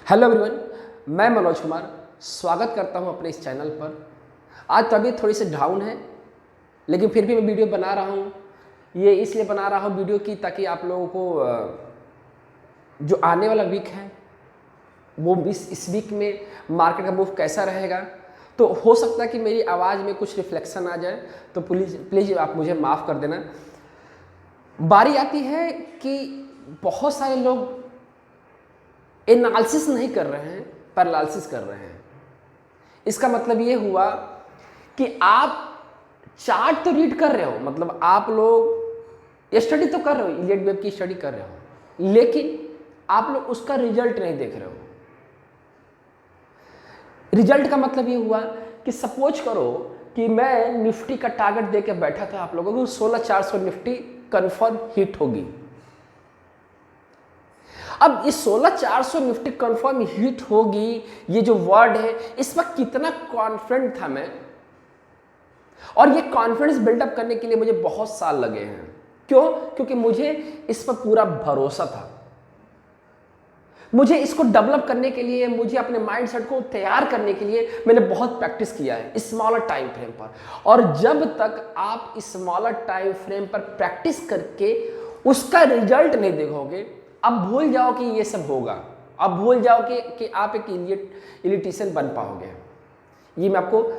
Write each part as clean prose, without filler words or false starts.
Hello everyone, मैं मनोज कुमार स्वागत करता हूं अपने इस चैनल पर। आज तबीयत थोड़ी सी डाउन है, लेकिन फिर भी मैं वीडियो बना रहा हूं। ये इसलिए बना रहा हूं वीडियो की ताकि आप लोगों को जो आने वाला वीक है वो इस वीक में मार्केट का मूव कैसा रहेगा, तो हो सकता है कि मेरी आवाज़ में कुछ रिफ्लेक्शन आ जाए, तो प्लीज़ आप मुझे माफ़ कर देना। बारी आती है कि बहुत सारे लोग एनालिसिस नहीं कर रहे हैं, पैरालिसिस कर रहे हैं। इसका मतलब ये हुआ कि आप चार्ट तो रीड कर रहे हो, मतलब आप लोग स्टडी तो कर रहे हो, इलियट वेब की स्टडी कर रहे हो, लेकिन आप लोग उसका रिजल्ट नहीं देख रहे हो। रिजल्ट का मतलब ये हुआ कि सपोज करो कि मैं निफ्टी का टारगेट देके बैठा था आप लोगों को 16,400 निफ्टी कंफर्म हिट होगी। अब इस 16,400 निफ्टी कंफर्म हिट होगी, ये जो वर्ड है, इस पर कितना कॉन्फिडेंट था मैं, और ये कॉन्फिडेंस बिल्डअप करने के लिए मुझे बहुत साल लगे हैं। क्यों? क्योंकि मुझे इस पर पूरा भरोसा था। मुझे इसको डेवलप करने के लिए, मुझे अपने माइंडसेट को तैयार करने के लिए मैंने बहुत प्रैक्टिस किया है स्मॉलर टाइम फ्रेम पर। और जब तक आप स्मॉलर टाइम फ्रेम पर प्रैक्टिस करके उसका रिजल्ट नहीं देखोगे, अब भूल जाओ कि ये सब होगा। अब भूल जाओ कि आप एक इलिटिशियन बन पाओगे। ये मैं आपको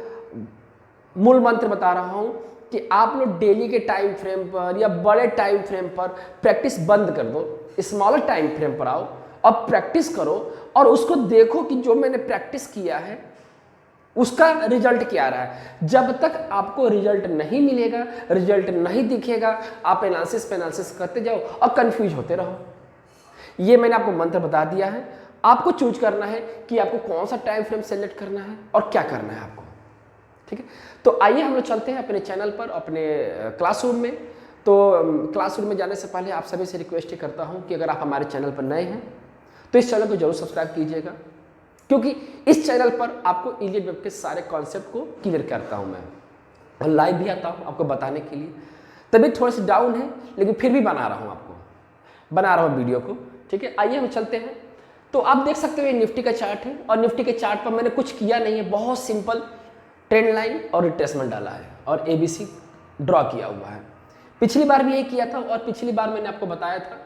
मूल मंत्र बता रहा हूं कि आप लोग डेली के टाइम फ्रेम पर या बड़े टाइम फ्रेम पर प्रैक्टिस बंद कर दो, स्मॉलर टाइम फ्रेम पर आओ और प्रैक्टिस करो, और उसको देखो कि जो मैंने प्रैक्टिस किया है उसका रिजल्ट क्या रहा है। जब तक आपको रिजल्ट नहीं मिलेगा, रिजल्ट नहीं दिखेगा, आप एनालिसिस पे एनालिसिस करते जाओ और कंफ्यूज होते रहो। ये मैंने आपको मंत्र बता दिया है। आपको चूज करना है कि आपको कौन सा टाइम फ्रेम सेलेक्ट करना है और क्या करना है आपको। ठीक है, तो आइए हम लोग चलते हैं अपने चैनल पर, अपने क्लासरूम में। तो क्लासरूम में जाने से पहले आप सभी से रिक्वेस्ट ही करता हूं कि अगर आप हमारे चैनल पर नए हैं तो इस चैनल को जरूर सब्सक्राइब कीजिएगा, क्योंकि इस चैनल पर आपको इलियट वेब के सारे कॉन्सेप्ट को क्लियर करता हूं मैं, और लाइव भी आता हूं आपको बताने के लिए। तबीयत थोड़ी सी डाउन है, लेकिन फिर भी बना रहा हूं वीडियो को। ठीक है, आइए हम चलते हैं। तो आप देख सकते हो ये निफ्टी का चार्ट है, और निफ्टी के चार्ट पर मैंने कुछ किया नहीं है, बहुत सिंपल ट्रेंड लाइन और रिट्रेसमेंट डाला है और एबीसी ड्रॉ किया हुआ है। पिछली बार भी यही किया था, और पिछली बार मैंने आपको बताया था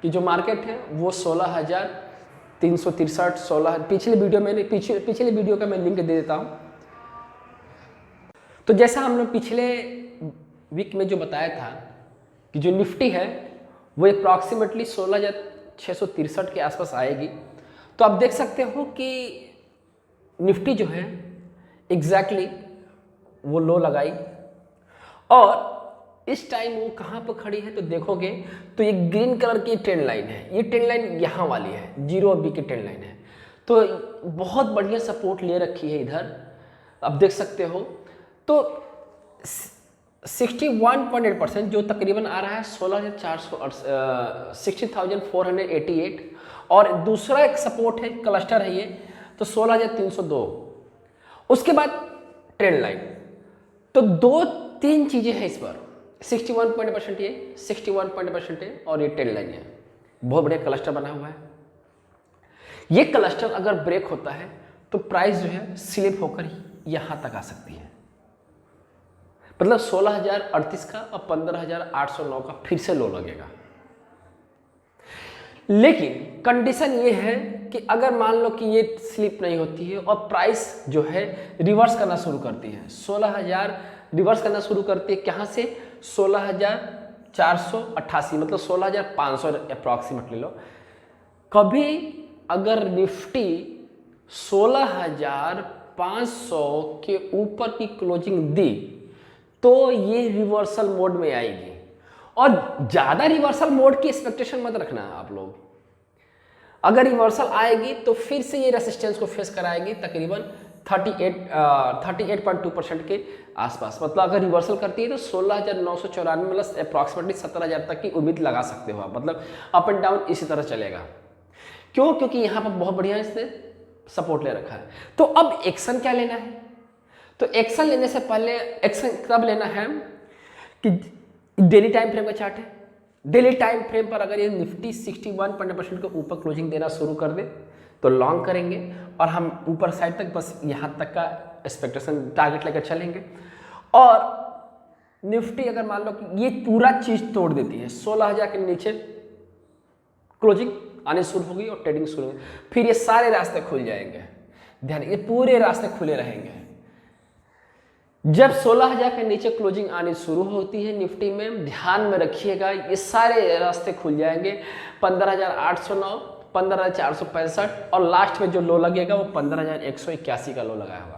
कि जो मार्केट है वो 16,363 16 पिछले वीडियो का मैं लिंक दे देता हूँ। तो जैसा हम लोग पिछले वीक में जो बताया था कि जो निफ्टी है वो अप्रॉक्सीमेटली 16,663 के आसपास आएगी। तो आप देख सकते हो कि निफ्टी जो है एग्जैक्टली वो लो लगाई, और इस टाइम वो कहाँ पर खड़ी है तो देखोगे तो ये ग्रीन कलर की ट्रेंड लाइन है। ये ट्रेंड लाइन यहाँ वाली है, 0 अभी की ट्रेंड लाइन है। तो बहुत बढ़िया सपोर्ट ले रखी है इधर, आप देख सकते हो। तो 61.8% जो तकरीबन आ रहा है 60,488, और दूसरा एक सपोर्ट है, क्लस्टर है ये, तो 16,302। उसके बाद ट्रेंड लाइन। तो 2-3 चीजें हैं इस पर, 61% ये, 61% ये, और ये ट्रेंड लाइन है। बहुत बढ़िया क्लस्टर बना हुआ है। ये क्लस्टर अगर ब्रेक होता है तो प्राइस जो है स्लिप होकर यहां तक आ सकती है, मतलब 16,038 का और 15,809 का फिर से लो लगेगा। लेकिन कंडीशन ये है कि अगर मान लो कि ये स्लिप नहीं होती है और प्राइस जो है रिवर्स करना शुरू करती है, 16,000 रिवर्स करना शुरू करती है, कहाँ से? 16,488, मतलब 16,500 अप्रॉक्सीमेटली लो। कभी अगर निफ्टी 16,500 के ऊपर की क्लोजिंग दी तो ये रिवर्सल मोड में आएगी, और ज्यादा रिवर्सल मोड की एक्सपेक्टेशन मत रखना है आप लोग। अगर रिवर्सल आएगी तो फिर से ये रेसिस्टेंस को फेस कराएगी तकरीबन 38.2% के आसपास। मतलब अगर रिवर्सल करती है तो 16,994 मतलब अप्रॉक्सीमेटली 17,000 तक की उम्मीद लगा सकते हो आप। मतलब अप एंड डाउन इसी तरह चलेगा। क्यों? क्योंकि यहाँ पर बहुत बढ़िया इसने सपोर्ट ले रखा है। तो अब एक्शन क्या लेना है? तो एक्शन लेने से पहले, एक्शन कब लेना है कि डेली टाइम फ्रेम का चार्ट है, डेली टाइम फ्रेम पर अगर ये निफ्टी 61% के ऊपर क्लोजिंग देना शुरू कर दे, तो लॉन्ग करेंगे और हम ऊपर साइड तक बस यहाँ तक का एक्सपेक्टेशन टारगेट लेकर चलेंगे। और निफ्टी अगर मान लो कि ये पूरा चीज तोड़ देती है, 16,000 के नीचे क्लोजिंग आने शुरू होगी और ट्रेडिंग शुरू होगी, फिर ये सारे रास्ते खुल जाएंगे। ध्यान, ये पूरे रास्ते खुले रहेंगे। जब 16,000 के नीचे क्लोजिंग आनी शुरू होती है निफ्टी में, ध्यान में रखिएगा ये सारे रास्ते खुल जाएंगे। 15,809, 15,465 और लास्ट में जो लो लगेगा वो 15,181 का लो लगाया होगा।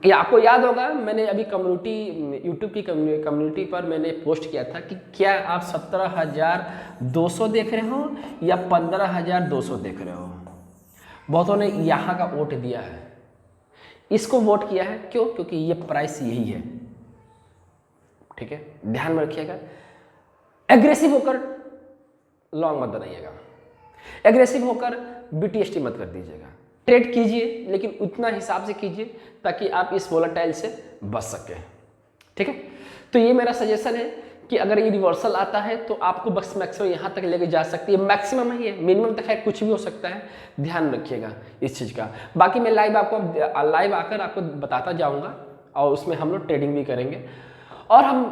ये आपको याद होगा, मैंने अभी कम्युनिटी, यूट्यूब की कम्युनिटी पर मैंने पोस्ट किया था कि क्या आप 17,200 देख रहे हो या 15,200 देख रहे हो। बहुतों ने यहाँ का वोट दिया है, इसको वोट किया है। क्यों? क्योंकि ये प्राइस यही है। ठीक है, ध्यान में रखिएगा। एग्रेसिव होकर लॉन्ग मत बनाइएगा, एग्रेसिव होकर बीटीएसटी मत कर दीजिएगा। ट्रेड कीजिए लेकिन उतना हिसाब से कीजिए ताकि आप इस वोलेटाइल से बच सकें। ठीक है, तो ये मेरा सजेशन है कि अगर ये रिवर्सल आता है तो आपको बस मैक्सिमम यहाँ तक लेके जा सकती है। मैक्सिमम ही है, मिनिमम तक है, कुछ भी हो सकता है। ध्यान रखिएगा इस चीज़ का। बाकी मैं लाइव आकर आपको बताता जाऊँगा और उसमें हम लोग ट्रेडिंग भी करेंगे। और हम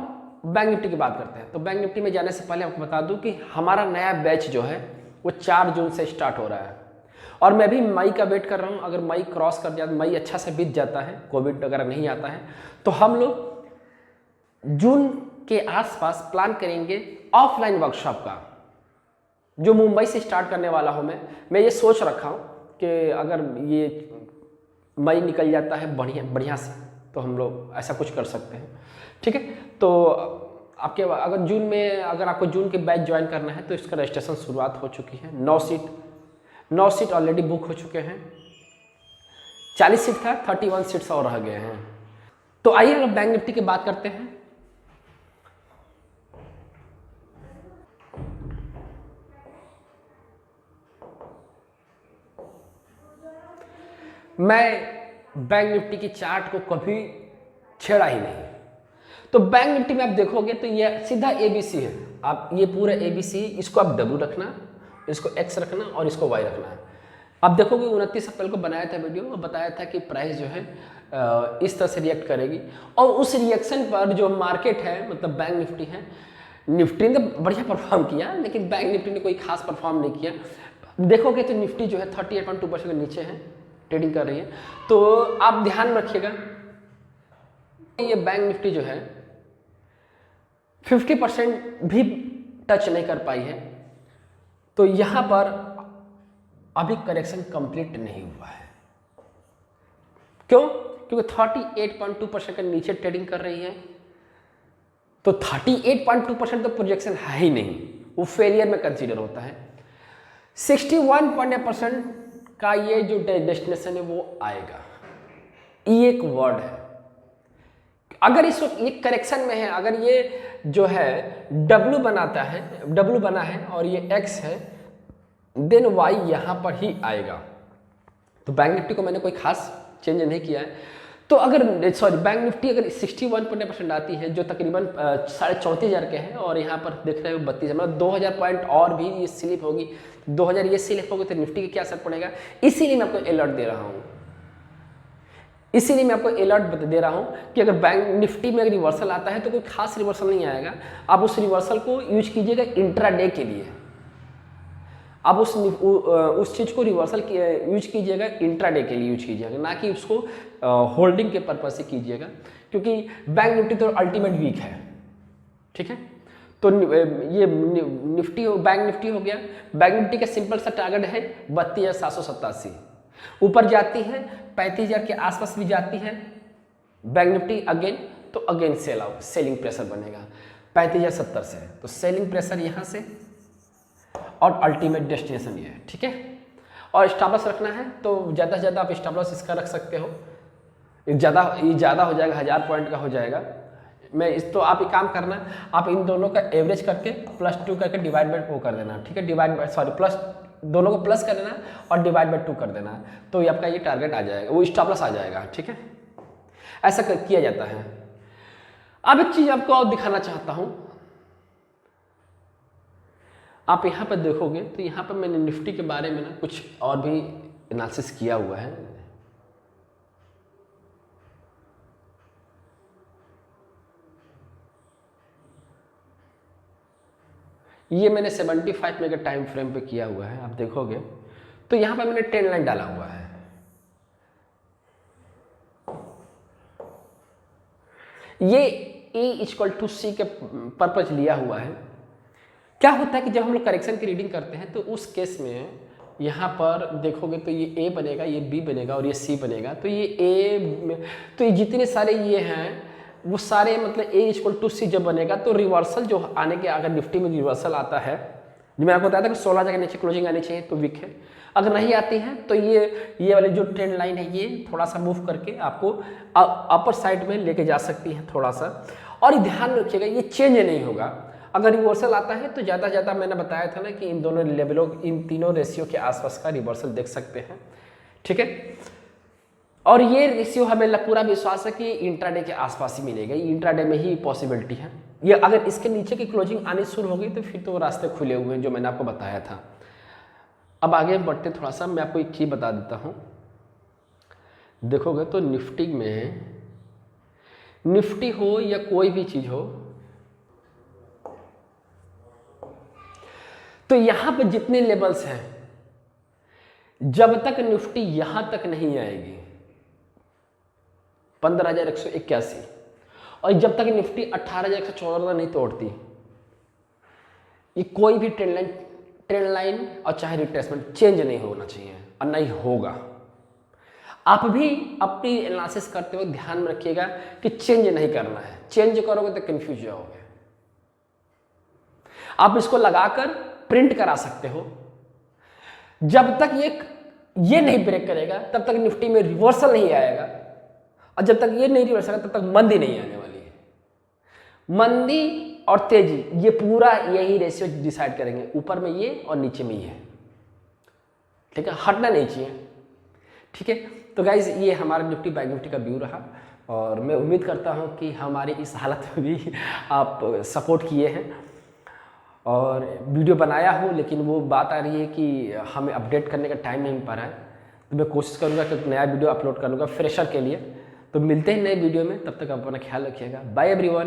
बैंक निफ्टी की बात करते हैं। तो बैंक निफ्टी में जाने से पहले आपको बता दूँ कि हमारा नया बैच जो है वो 4 जून से स्टार्ट हो रहा है और मैं भी मई का वेट कर रहा हूँ। अगर मई क्रॉस कर जाता, मई अच्छा से बीत जाता है, कोविड वगैरह नहीं आता है, तो हम लोग जून के आसपास प्लान करेंगे ऑफलाइन वर्कशॉप का, जो मुंबई से स्टार्ट करने वाला हूँ। मैं ये सोच रखा हूँ कि अगर ये मई निकल जाता है बढ़िया से तो हम लोग ऐसा कुछ कर सकते हैं। ठीक है, तो आपके अगर जून में, अगर आपको जून के बैच ज्वाइन करना है तो इसका रजिस्ट्रेशन शुरुआत हो चुकी है। 9 सीट ऑलरेडी बुक हो चुके हैं। 40 सीट था, 31 सीट्स और रह गए हैं। तो आइए हम बैंक निफ्टी की बात करते हैं। मैं बैंक निफ्टी की चार्ट को कभी छेड़ा ही नहीं। तो बैंक निफ्टी में आप देखोगे तो ये सीधा ABC है। आप ये पूरा ABC, इसको आप W रखना, इसको X रखना और इसको Y रखना है। आप देखोगे 29 अप्रैल को बनाया था वीडियो और बताया था कि प्राइस जो है इस तरह से रिएक्ट करेगी और उस रिएक्शन पर जो मार्केट है, मतलब बैंक निफ्टी है, निफ्टी ने बढ़िया परफॉर्म किया लेकिन बैंक निफ्टी ने कोई खास परफॉर्म नहीं किया। देखोगे तो निफ्टी जो है 38.2% के नीचे है, ट्रेडिंग कर रही है। तो आप ध्यान रखिएगा, ये बैंक निफ्टी जो है 50% भी टच नहीं कर पाई है। तो यहाँ पर अभी करेक्शन कंप्लीट नहीं हुआ है। क्यों? क्योंकि 38.2% के नीचे ट्रेडिंग कर रही है। तो 38.2% तो प्रोजेक्शन है ही नहीं, वो फेलियर में कंसीडर होता है। 61.8% का ये जो डेस्टिनेशन है वो आएगा। ये एक वर्ड है। अगर इस वक्त ये करेक्शन में है, अगर ये जो है W बनाता है, W बना है और ये X है, देन Y यहाँ पर ही आएगा। तो बैंक निफ्टी को मैंने कोई खास चेंज नहीं किया है। तो अगर बैंक निफ्टी अगर 61% आती है, जो तकरीबन 34,500 के हैं, और यहाँ पर देख रहे हो 32, मतलब 2,000 पॉइंट और भी ये स्लिप होगी, 2,000 ये स्लिप होगी तो निफ्टी की क्या असर पड़ेगा। इसीलिए मैं आपको अलर्ट दे रहा हूँ, इसीलिए मैं आपको अलर्ट दे रहा हूँ कि अगर बैंक निफ्टी में अगर रिवर्सल आता है तो कोई खास रिवर्सल नहीं आएगा। आप उस रिवर्सल को यूज कीजिएगा इंट्राडे के लिए। आप उस चीज़ को रिवर्सल यूज कीजिएगा इंट्राडे के लिए यूज कीजिएगा, ना कि उसको होल्डिंग के पर्पज से कीजिएगा, क्योंकि बैंक निफ्टी तो अल्टीमेट वीक है। ठीक है, तो ये निफ्टी बैंक निफ्टी हो गया। बैंक निफ्टी का सिंपल सा टारगेट है 32,787, ऊपर जाती है 35,000 के आसपास भी जाती है बैंक निफ्टी अगेन, तो अगेन सेलिंग प्रेशर बनेगा 35,070 से। तो सेलिंग प्रेशर यहाँ से और अल्टीमेट डेस्टिनेशन ये है। ठीक है, और स्टॉप लॉस रखना है तो ज़्यादा से ज़्यादा आप स्टॉप लॉस इसका रख सकते हो। ये ज़्यादा हो जाएगा, 1000 पॉइंट का हो जाएगा। तो आप एक काम करना, आप इन दोनों का एवरेज करके +2 करके डिवाइड बाय 2 कर देना। ठीक है, प्लस दोनों को प्लस कर देना और डिवाइड बाय 2 कर देना, तो ये आपका ये टारगेट आ जाएगा, वो स्टॉप लॉस आ जाएगा। ठीक है, ऐसा किया जाता है। अब एक चीज़ आपको और दिखाना चाहता हूँ। आप यहाँ पर देखोगे तो यहाँ पर मैंने निफ्टी के बारे में ना कुछ और भी एनालिसिस किया हुआ है। ये मैंने 75 मिनट के टाइम फ्रेम पे किया हुआ है। आप देखोगे तो यहाँ पर मैंने ट्रेंड लाइन डाला हुआ है। ये A=C के पर्पज लिया हुआ है। क्या होता है कि जब हम लोग करेक्शन की रीडिंग करते हैं तो उस केस में यहाँ पर देखोगे तो ये A बनेगा, ये B बनेगा और ये C बनेगा। तो ये जितने सारे ये हैं वो सारे मतलब A=C जब बनेगा तो रिवर्सल जो आने के, अगर निफ्टी में रिवर्सल आता है, जो मैं आपको बताया था कि 16 जगह नीचे क्लोजिंग आनी चाहिए तो वीक है। अगर नहीं आती है तो ये वाली जो ट्रेंड लाइन है ये थोड़ा सा मूव करके आपको अपर साइड में लेके जा सकती है थोड़ा सा। और ध्यान में रखिएगा ये चेंज नहीं होगा। अगर रिवर्सल आता है तो ज़्यादा ज़्यादा मैंने बताया था ना कि इन दोनों लेवलों, इन तीनों रेशियो के आसपास का रिवर्सल देख सकते हैं, ठीक है। और ये रेशियो हमें पूरा विश्वास है कि इंट्राडे के आसपास ही मिलेगा, इंट्राडे में ही पॉसिबिलिटी है। ये अगर इसके नीचे की क्लोजिंग आनी शुरू होगी तो फिर तो रास्ते खुले हुए हैं जो मैंने आपको बताया था। अब आगे बढ़ते थोड़ा सा, मैं आपको एक चीज़ बता देता हूँ। देखोगे तो निफ्टी में, निफ्टी हो या कोई भी चीज़ हो, तो यहाँ पे जितने लेवल्स हैं, जब तक निफ्टी यहाँ तक नहीं आएगी 15,181 और जब तक निफ्टी 18,114 नहीं तोड़ती, ये कोई भी ट्रेंड लाइन और चाहे रिट्रेसमेंट चेंज नहीं होना चाहिए और नहीं होगा। आप भी अपनी एनालिसिस करते हुए ध्यान में रखिएगा कि चेंज नहीं करना है। चेंज करोगे तो कंफ्यूज जाओगे। आप इसको लगाकर प्रिंट करा सकते हो। जब तक ये नहीं ब्रेक करेगा तब तक निफ्टी में रिवर्सल नहीं आएगा, और जब तक ये नहीं रिवर्स आएगा तब तक मंदी नहीं आने वाली है। मंदी और तेजी ये पूरा यही रेशियो डिसाइड करेंगे, ऊपर में ये और नीचे में ये, ठीक है, हटना नहीं चाहिए, ठीक है। तो गाइज ये हमारा निफ्टी बैंक निफ्टी का व्यू रहा और मैं उम्मीद करता हूँ कि हमारी इस हालत में भी आप सपोर्ट किए हैं और वीडियो बनाया हो, लेकिन वो बात आ रही है कि हमें अपडेट करने का टाइम नहीं मिल पा रहा है। तो मैं कोशिश करूँगा कि नया वीडियो अपलोड करूँगा फ्रेशर के लिए। तो मिलते हैं नए वीडियो में, तब तक आप अपना ख्याल रखिएगा। Bye everyone.